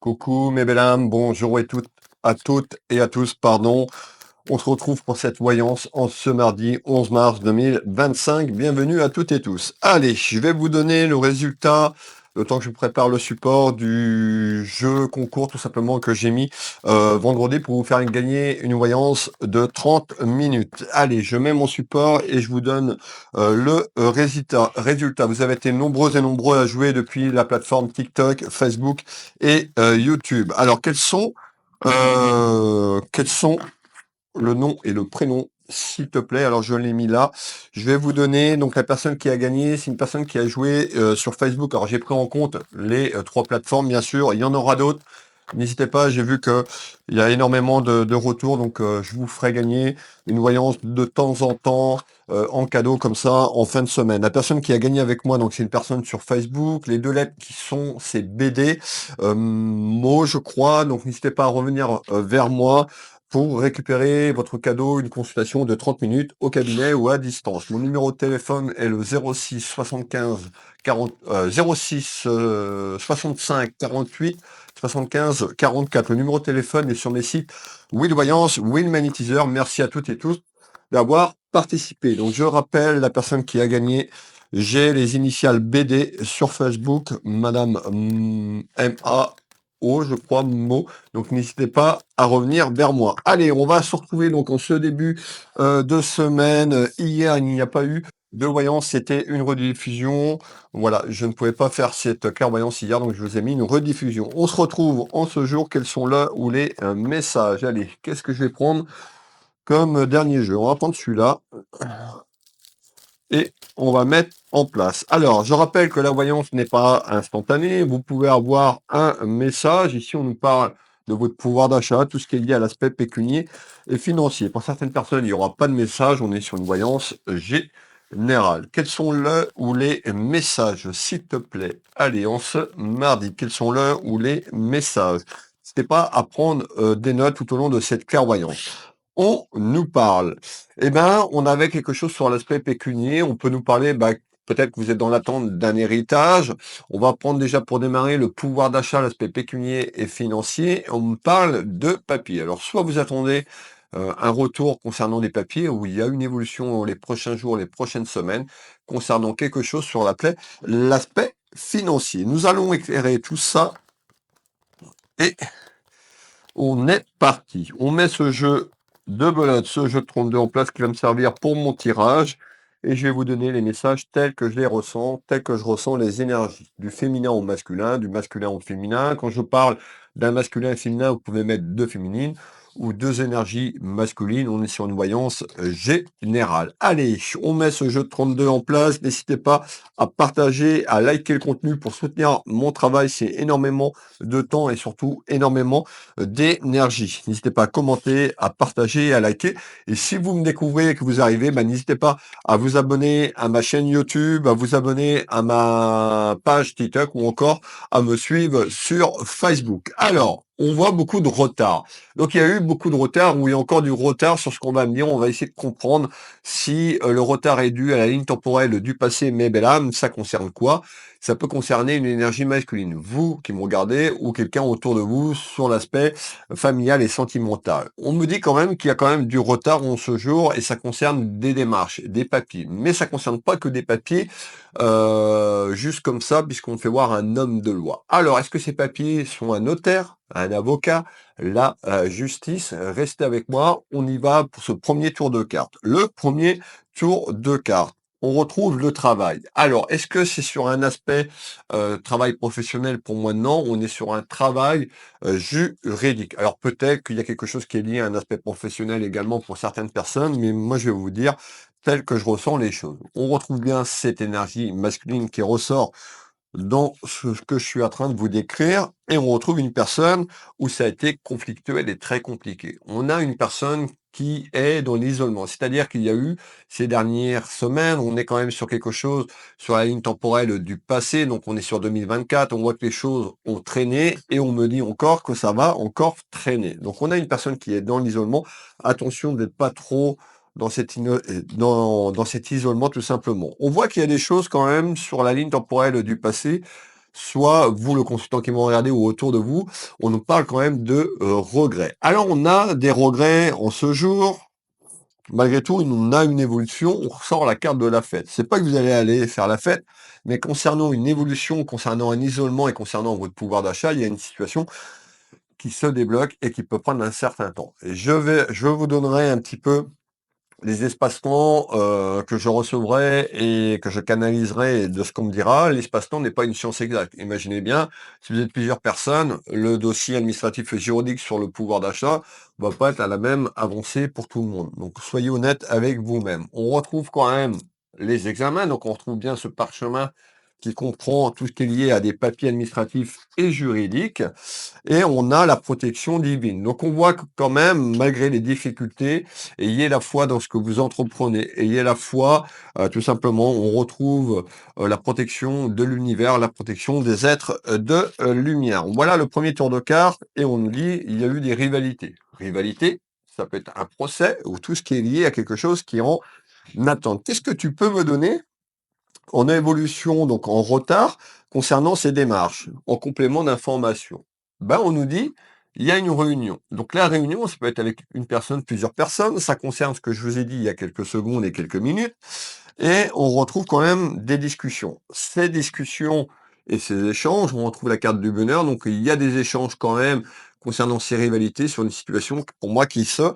Coucou mes belles âmes, bonjour à toutes et à tous, pardon. On se retrouve pour cette voyance en ce mardi 11 mars 2025. Bienvenue à toutes et tous. Allez, je vais vous donner le résultat, le temps que je prépare le support du jeu concours tout simplement que j'ai mis vendredi pour vous faire gagner une voyance de 30 minutes. Allez, je mets mon support et je vous donne le résultat. Vous avez été nombreux et nombreux à jouer depuis la plateforme TikTok, Facebook et YouTube. Alors, quels sont le nom et le prénom, s'il te plaît? Alors, je l'ai mis là. Je vais vous donner, donc, la personne qui a gagné. C'est une personne qui a joué sur Facebook. Alors, j'ai pris en compte les 3 plateformes, bien sûr. Il y en aura d'autres. N'hésitez pas, j'ai vu que il y a énormément de retours, donc je vous ferai gagner une voyance de temps en temps en cadeau comme ça en fin de semaine. La personne qui a gagné avec moi, donc c'est une personne sur Facebook. Les 2 lettres qui sont, c'est BD, Mo, je crois. Donc n'hésitez pas à revenir vers moi pour récupérer votre cadeau, une consultation de 30 minutes au cabinet ou à distance. Mon numéro de téléphone est le 06 75 40 06 65 48 75 44. Le numéro de téléphone est sur mes sites Will Voyance, Will Magnétiseur. Merci à toutes et tous d'avoir participé. Donc je rappelle la personne qui a gagné. J'ai les initiales BD sur Facebook, Madame MAO, je crois, Mo. Donc n'hésitez pas à revenir vers moi. Allez, on va se retrouver donc en ce début de semaine. Hier, il n'y a pas eu de voyance, c'était une rediffusion. Voilà, je ne pouvais pas faire cette clairvoyance hier, donc je vous ai mis une rediffusion. On se retrouve en ce jour. Quels sont là où les messages? Allez, qu'est-ce que je vais prendre comme dernier jeu? On va prendre celui-là et on va mettre en place. Alors, je rappelle que la voyance n'est pas instantanée. Vous pouvez avoir un message. Ici, on nous parle de votre pouvoir d'achat, tout ce qui est lié à l'aspect pécunier et financier. Pour certaines personnes, il n'y aura pas de message. On est sur une voyance générale. Quels sont le ou les messages, s'il te plaît? Allez, en ce mardi, quels sont le ou les messages? N'hésitez pas à prendre des notes tout au long de cette clairvoyance. On nous parle. Eh ben, on avait quelque chose sur l'aspect pécunier. On peut nous parler, peut-être que vous êtes dans l'attente d'un héritage. On va prendre déjà pour démarrer le pouvoir d'achat, l'aspect pécunier et financier. On me parle de papier. Alors, soit vous attendez un retour concernant des papiers où il y a une évolution les prochains jours, les prochaines semaines, concernant quelque chose sur l'aspect financier. Nous allons éclairer tout ça et on est parti. On met ce jeu de belote, ce jeu de 32 en place qui va me servir pour mon tirage. Et je vais vous donner les messages tels que je les ressens, tels que je ressens les énergies. Du féminin au masculin, du masculin au féminin. Quand je parle d'un masculin et féminin, vous pouvez mettre 2 féminines ou 2 énergies masculines. On est sur une voyance générale. Allez, on met ce jeu de 32 en place. N'hésitez pas à partager, à liker le contenu pour soutenir mon travail. C'est énormément de temps et surtout énormément d'énergie. N'hésitez pas à commenter, à partager, à liker. Et si vous me découvrez et que vous arrivez, n'hésitez pas à vous abonner à ma chaîne YouTube, à vous abonner à ma page TikTok ou encore à me suivre sur Facebook. Alors, on voit beaucoup de retard. Donc, il y a eu beaucoup de retard ou il y a encore du retard sur ce qu'on va me dire. On va essayer de comprendre si le retard est dû à la ligne temporelle du passé. Mais belle âme, ça concerne quoi? Ça peut concerner une énergie masculine. Vous qui me regardez ou quelqu'un autour de vous sur l'aspect familial et sentimental. On me dit quand même qu'il y a quand même du retard en ce jour et ça concerne des démarches, des papiers. Mais ça concerne pas que des papiers juste comme ça puisqu'on fait voir un homme de loi. Alors, est-ce que ces papiers sont un notaire, un avocat, la justice? Restez avec moi. On y va pour ce premier tour de cartes. Le premier tour de cartes. On retrouve le travail. Alors, est-ce que c'est sur un aspect travail professionnel? Pour moi, non. On est sur un travail juridique. Alors, peut-être qu'il y a quelque chose qui est lié à un aspect professionnel également pour certaines personnes, mais moi, je vais vous dire tel que je ressens les choses. On retrouve bien cette énergie masculine qui ressort dans ce que je suis en train de vous décrire et on retrouve une personne où ça a été conflictuel et très compliqué. On a une personne qui est dans l'isolement, c'est-à-dire qu'il y a eu ces dernières semaines, on est quand même sur quelque chose sur la ligne temporelle du passé, donc on est sur 2024, on voit que les choses ont traîné et on me dit encore que ça va encore traîner. Donc on a une personne qui est dans l'isolement. Attention d'être pas trop dans cet isolement tout simplement. On voit qu'il y a des choses quand même sur la ligne temporelle du passé, soit vous, le consultant qui m'a regardé, ou autour de vous, on nous parle quand même de regrets. Alors, on a des regrets en ce jour. Malgré tout, on a une évolution, on ressort la carte de la fête. C'est pas que vous allez aller faire la fête, mais concernant une évolution, concernant un isolement et concernant votre pouvoir d'achat, il y a une situation qui se débloque et qui peut prendre un certain temps. Et je vous donnerai un petit peu les espaces-temps que je recevrai et que je canaliserai de ce qu'on me dira. L'espace-temps n'est pas une science exacte. Imaginez bien, si vous êtes plusieurs personnes, le dossier administratif et juridique sur le pouvoir d'achat va pas être à la même avancée pour tout le monde. Donc soyez honnête avec vous-même. On retrouve quand même les examens, donc on retrouve bien ce parchemin qui comprend tout ce qui est lié à des papiers administratifs et juridiques, et on a la protection divine. Donc on voit que quand même, malgré les difficultés, ayez la foi dans ce que vous entreprenez, ayez la foi, tout simplement, on retrouve la protection de l'univers, la protection des êtres de lumière. Voilà le premier tour de carte, et on nous dit, il y a eu des rivalités. Rivalité, ça peut être un procès, ou tout ce qui est lié à quelque chose qui est en attente. Qu'est-ce que tu peux me donner en évolution, donc en retard, concernant ces démarches, en complément d'information? Ben, on nous dit, il y a une réunion. Donc la réunion, ça peut être avec une personne, plusieurs personnes, ça concerne ce que je vous ai dit il y a quelques secondes et quelques minutes, et on retrouve quand même des discussions. Ces discussions et ces échanges, on retrouve la carte du bonheur, donc il y a des échanges quand même concernant ces rivalités sur une situation, pour moi, qui se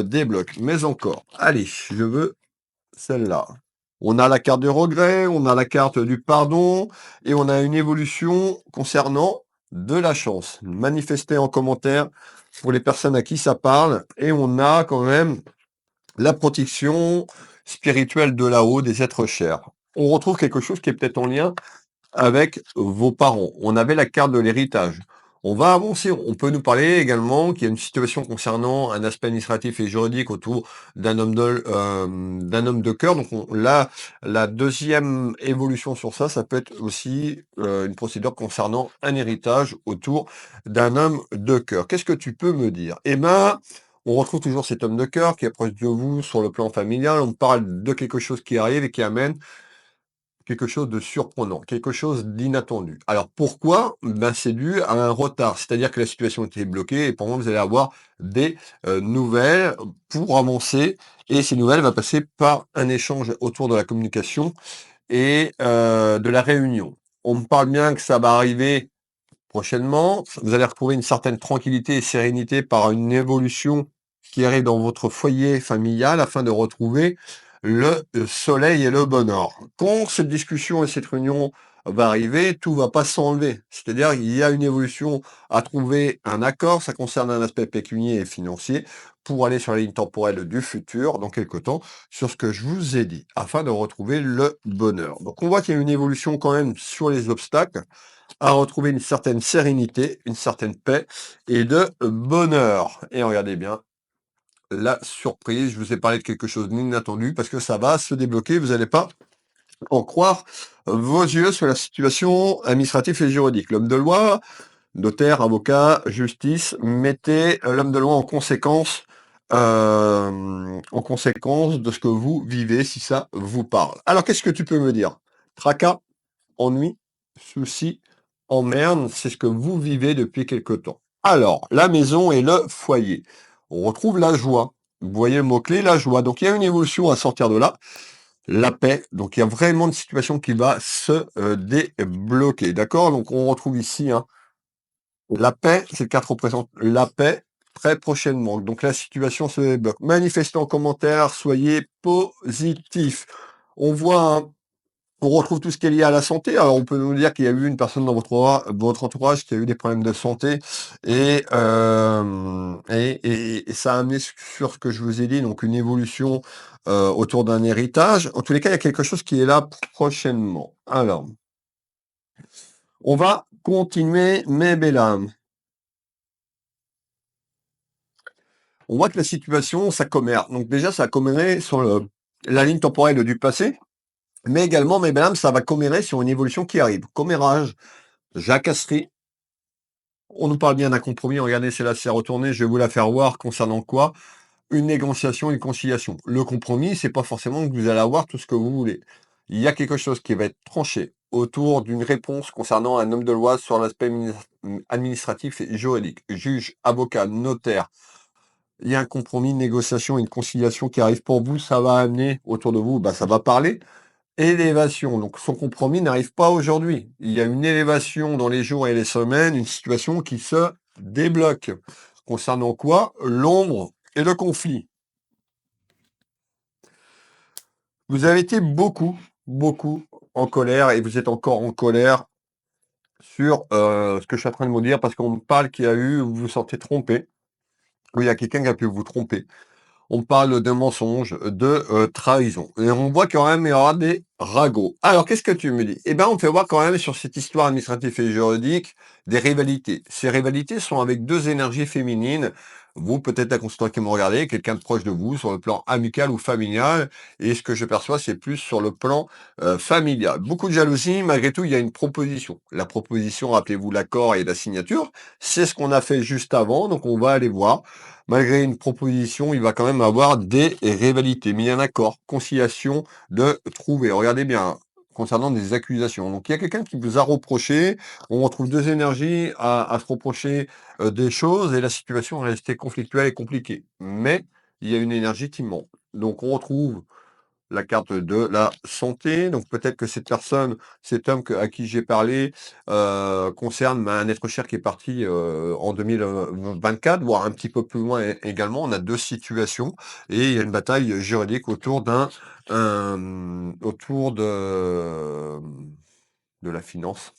débloque. Mais encore, allez, je veux celle-là. On a la carte du regret, on a la carte du pardon, et on a une évolution concernant de la chance. Manifestez en commentaire pour les personnes à qui ça parle, et on a quand même la protection spirituelle de là-haut des êtres chers. On retrouve quelque chose qui est peut-être en lien avec vos parents. On avait la carte de l'héritage. On va avancer. On peut nous parler également qu'il y a une situation concernant un aspect administratif et juridique autour d'un homme de cœur. Donc là, la deuxième évolution sur ça, ça peut être aussi une procédure concernant un héritage autour d'un homme de cœur. Qu'est-ce que tu peux me dire? Eh ben, on retrouve toujours cet homme de cœur qui est proche de vous sur le plan familial. On parle de quelque chose qui arrive et qui amène quelque chose de surprenant, quelque chose d'inattendu. Alors pourquoi? Ben, c'est dû à un retard, c'est-à-dire que la situation était bloquée et pendant vous allez avoir des nouvelles pour avancer, et ces nouvelles vont passer par un échange autour de la communication et de la réunion. On me parle bien que ça va arriver prochainement. Vous allez retrouver une certaine tranquillité et sérénité par une évolution qui arrive dans votre foyer familial afin de retrouver le soleil et le bonheur. Quand cette discussion et cette réunion va arriver, tout va pas s'enlever. C'est-à-dire il y a une évolution à trouver un accord, ça concerne un aspect pécunier et financier, pour aller sur la ligne temporelle du futur dans quelque temps, sur ce que je vous ai dit, afin de retrouver le bonheur. Donc on voit qu'il y a une évolution quand même sur les obstacles, à retrouver une certaine sérénité, une certaine paix et de bonheur. Et regardez bien la surprise, je vous ai parlé de quelque chose d'inattendu parce que ça va se débloquer, vous n'allez pas en croire vos yeux sur la situation administrative et juridique. L'homme de loi, notaire, avocat, justice, mettez l'homme de loi en conséquence de ce que vous vivez, si ça vous parle. Alors, qu'est-ce que tu peux me dire? Tracas, ennui, souci, emmerde, c'est ce que vous vivez depuis quelque temps. Alors, la maison et le foyer. On retrouve la joie. Vous voyez le mot-clé, la joie. Donc, il y a une évolution à sortir de là. La paix. Donc, il y a vraiment une situation qui va se débloquer. D'accord? Donc, on retrouve ici la paix. C'est le 4 représente la paix très prochainement. Donc, la situation se débloque. Manifestez en commentaire. Soyez positifs. On voit on retrouve tout ce qui est lié à la santé. Alors, on peut nous dire qu'il y a eu une personne dans votre entourage qui a eu des problèmes de santé, et ça a amené sur ce que je vous ai dit, donc une évolution autour d'un héritage. En tous les cas, il y a quelque chose qui est là prochainement. Alors, on va continuer, mes belles âmes. On voit que la situation, ça commère. Donc déjà, ça a comméré sur la ligne temporelle du passé, mais également, mes belles âmes, ça va commérer sur une évolution qui arrive. Commérage, jacasserie. On nous parle bien d'un compromis. Regardez, c'est là, c'est retourné. Je vais vous la faire voir concernant quoi? Une négociation, une conciliation. Le compromis, c'est pas forcément que vous allez avoir tout ce que vous voulez. Il y a quelque chose qui va être tranché. autour d'une réponse concernant un homme de loi sur l'aspect administratif et juridique. Juge, avocat, notaire. Il y a un compromis, une négociation, une conciliation qui arrive pour vous. Ça va amener autour de vous, bah, ça va parler. Élévation. Donc, son compromis n'arrive pas aujourd'hui. Il y a une élévation dans les jours et les semaines, une situation qui se débloque. Concernant quoi? L'ombre et le conflit. Vous avez été beaucoup en colère et vous êtes encore en colère sur ce que je suis en train de vous dire parce qu'on me parle qu'il y a eu, vous vous sentez trompé, ou il y a quelqu'un qui a pu vous tromper. On parle de mensonge, de trahison. Et on voit quand même il y aura des ragots. Alors, qu'est-ce que tu me dis? Eh bien, on fait voir quand même sur cette histoire administrative et juridique des rivalités. Ces rivalités sont avec deux énergies féminines. Vous, peut-être la consultante qui me regardez, quelqu'un de proche de vous, sur le plan amical ou familial. Et ce que je perçois, c'est plus sur le plan familial. Beaucoup de jalousie, malgré tout, il y a une proposition. La proposition, rappelez-vous l'accord et la signature, c'est ce qu'on a fait juste avant, donc on va aller voir. Malgré une proposition, il va quand même avoir des rivalités. Mais il y a un accord, conciliation de trouver. Regardez bien, concernant des accusations. Donc il y a quelqu'un qui vous a reproché, on retrouve deux énergies à se reprocher des choses et la situation est restée conflictuelle et compliquée. Mais il y a une énergie qui monte. Donc on retrouve la carte de la santé. Donc peut-être que cette personne, cet homme à qui j'ai parlé, concerne un être cher qui est parti en 2024, voire un petit peu plus loin également. On a deux situations et il y a une bataille juridique autour autour de la finance.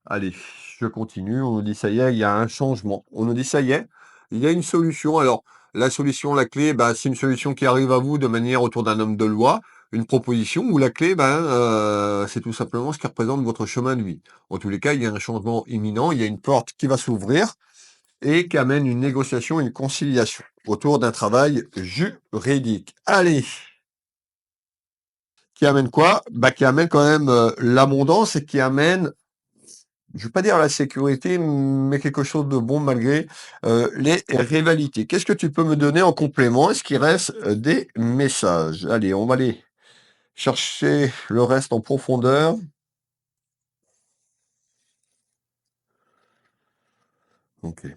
Allez, je continue. On nous dit ça y est, il y a un changement. On nous dit ça y est, il y a une solution. Alors, la solution, la clé, bah, c'est une solution qui arrive à vous de manière autour d'un homme de loi, une proposition, ou la clé, ben, c'est tout simplement ce qui représente votre chemin de vie. En tous les cas, il y a un changement imminent, il y a une porte qui va s'ouvrir et qui amène une négociation, une conciliation autour d'un travail juridique. Allez, qui amène quoi? Bah, qui amène quand même l'abondance et qui amène je ne veux pas dire la sécurité, mais quelque chose de bon malgré les rivalités. Qu'est-ce que tu peux me donner en complément? Est-ce qu'il reste des messages? Allez, on va aller chercher le reste en profondeur. Ok.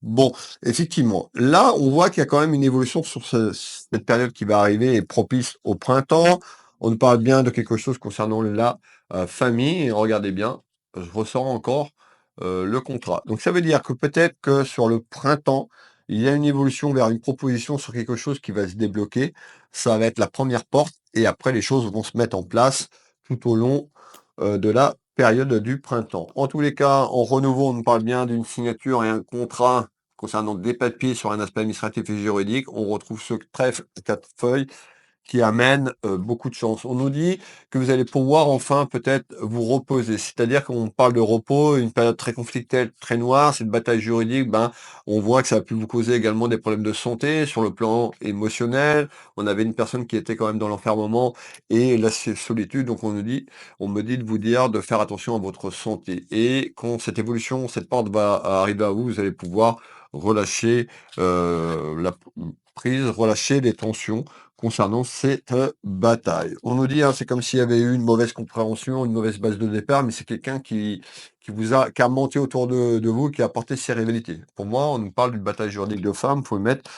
Bon, effectivement, là, on voit qu'il y a quand même une évolution sur cette période qui va arriver et propice au printemps. On nous parle bien de quelque chose concernant la famille. Et regardez bien, je ressens encore le contrat. Donc ça veut dire que peut-être que sur le printemps, il y a une évolution vers une proposition sur quelque chose qui va se débloquer. Ça va être la première porte et après les choses vont se mettre en place tout au long de la période du printemps. En tous les cas, en renouveau, on nous parle bien d'une signature et un contrat concernant des papiers sur un aspect administratif et juridique. On retrouve ce trèfle 4 feuilles qui amène beaucoup de chance. On nous dit que vous allez pouvoir enfin peut-être vous reposer. C'est-à-dire qu'on parle de repos, une période très conflictuelle, très noire, cette bataille juridique, ben, on voit que ça a pu vous causer également des problèmes de santé sur le plan émotionnel. On avait une personne qui était quand même dans l'enfermement et la solitude. Donc on me dit de vous dire de faire attention à votre santé. Et quand cette évolution, cette porte va arriver à vous, vous allez pouvoir relâcher la prise, relâcher les tensions concernant cette bataille. On nous dit, hein, c'est comme s'il y avait eu une mauvaise compréhension, une mauvaise base de départ, mais c'est quelqu'un qui a monté autour de vous, qui a apporté ses rivalités. Pour moi, on nous parle d'une bataille juridique de femmes, faut le mettre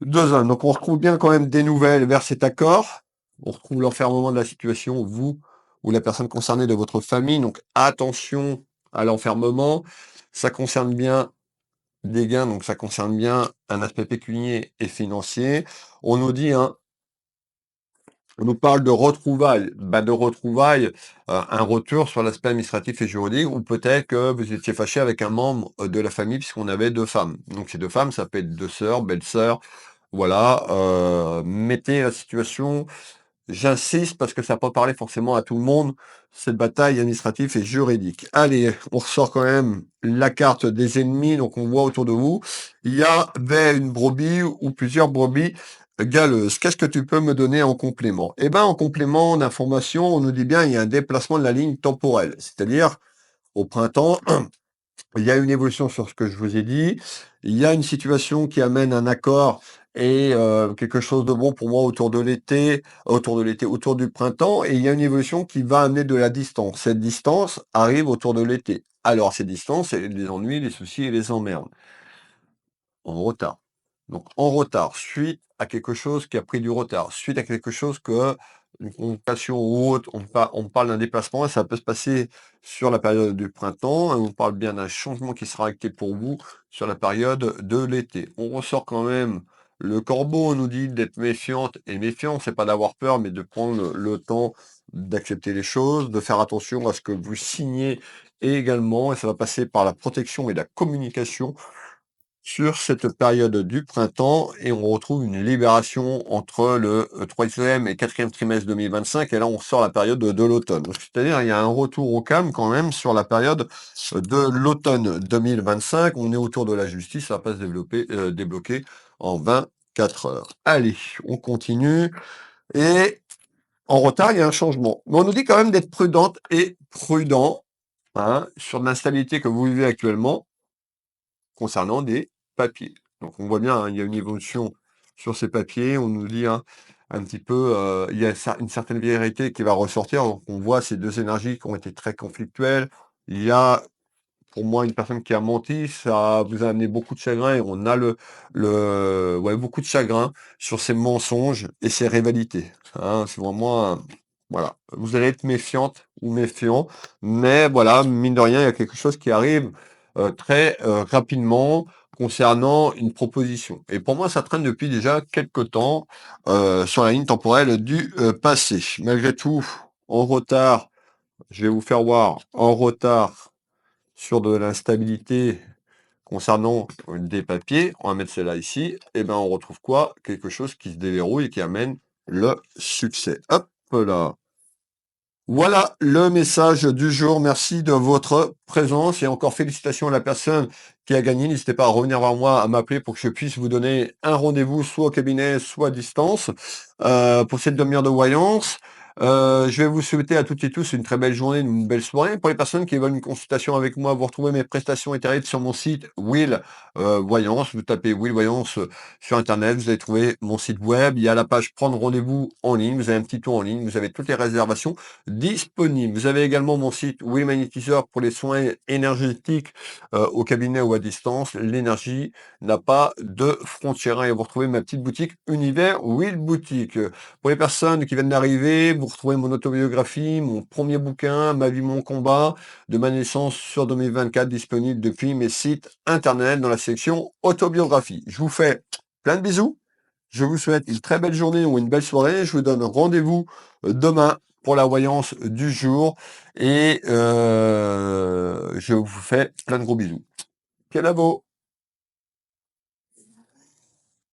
deux hommes. Donc on retrouve bien quand même des nouvelles vers cet accord. On retrouve l'enfermement de la situation, vous ou la personne concernée de votre famille. Donc attention à l'enfermement. Ça concerne bien des gains, donc ça concerne bien un aspect pécunier et financier. On nous dit, hein, on nous parle de retrouvailles. Bah, de retrouvailles, un retour sur l'aspect administratif et juridique, ou peut-être que vous étiez fâché avec un membre de la famille puisqu'on avait deux femmes. Donc ces deux femmes, ça peut être deux sœurs, belles-sœurs, voilà. Mettez la situation J'insiste parce que ça n'a pas parlé forcément à tout le monde, cette bataille administrative et juridique. Allez, on ressort quand même la carte des ennemis, donc on voit autour de vous, il y avait une brebis ou plusieurs brebis galeuses. Qu'est-ce que tu peux me donner en complément? Eh bien, en complément d'information, on nous dit bien il y a un déplacement de la ligne temporelle, c'est-à-dire au printemps, il y a une évolution sur ce que je vous ai dit. Il y a une situation qui amène un accord et quelque chose de bon pour moi autour du printemps et il y a une évolution qui va amener de la distance. Cette distance arrive autour de l'été. Alors cette distance, c'est les ennuis, les soucis et les emmerdes. En retard. Donc en retard, suite à quelque chose qui a pris du retard, suite à quelque chose que une convocation ou autre, on parle d'un déplacement et ça peut se passer sur la période du printemps et on parle bien d'un changement qui sera acté pour vous sur la période de l'été. On ressort quand même le corbeau, on nous dit d'être méfiante et méfiant, c'est pas d'avoir peur, mais de prendre le temps d'accepter les choses, de faire attention à ce que vous signez également, et ça va passer par la protection et la communication sur cette période du printemps et on retrouve une libération entre le 3e et 4e trimestre 2025 et là on sort la période de l'automne. Donc, c'est-à-dire il y a un retour au calme quand même sur la période de l'automne 2025. On est autour de la justice, ça va pas se débloquer en 24 heures. Allez, on continue et en retard, il y a un changement. Mais on nous dit quand même d'être prudente et prudent hein, sur l'instabilité que vous vivez actuellement concernant des papiers. Donc on voit bien, hein, il y a une évolution sur ces papiers. On nous dit hein, un petit peu, il y a une certaine vérité qui va ressortir. Donc on voit ces deux énergies qui ont été très conflictuelles. Il y a pour moi, une personne qui a menti, ça vous a amené beaucoup de chagrin et on a ouais, beaucoup de chagrin sur ces mensonges et ces rivalités. Hein, c'est vraiment, voilà. Vous allez être méfiante ou méfiant, mais voilà, mine de rien, il y a quelque chose qui arrive très rapidement concernant une proposition. Et pour moi, ça traîne depuis déjà quelques temps sur la ligne temporelle du passé. Malgré tout, en retard, je vais vous faire voir en retard sur de l'instabilité concernant des papiers, on va mettre celle-là ici, et ben on retrouve quoi? Quelque chose qui se déverrouille et qui amène le succès. Hop là. Voilà le message du jour. Merci de votre présence et encore félicitations à la personne qui a gagné. N'hésitez pas à revenir vers moi, à m'appeler pour que je puisse vous donner un rendez-vous, soit au cabinet, soit à distance, pour cette demi-heure de voyance. Je vais vous souhaiter à toutes et tous une très belle journée, une belle soirée. Pour les personnes qui veulent une consultation avec moi, vous retrouvez mes prestations et tarifs sur mon site Will Voyance. Vous tapez Will Voyance sur Internet, vous allez trouver mon site web. Il y a la page Prendre rendez-vous en ligne. Vous avez un petit tour en ligne. Vous avez toutes les réservations disponible. Vous avez également mon site Will Magnétiseur pour les soins énergétiques au cabinet ou à distance. L'énergie n'a pas de frontières. Et vous retrouvez ma petite boutique Univers Will Boutique. Pour les personnes qui viennent d'arriver, vous retrouvez mon autobiographie, mon premier bouquin, Ma vie, mon combat, de ma naissance sur 2024, disponible depuis mes sites internet dans la section autobiographie. Je vous fais plein de bisous. Je vous souhaite une très belle journée ou une belle soirée. Je vous donne rendez-vous demain pour la voyance du jour et je vous fais plein de gros bisous. Canavo!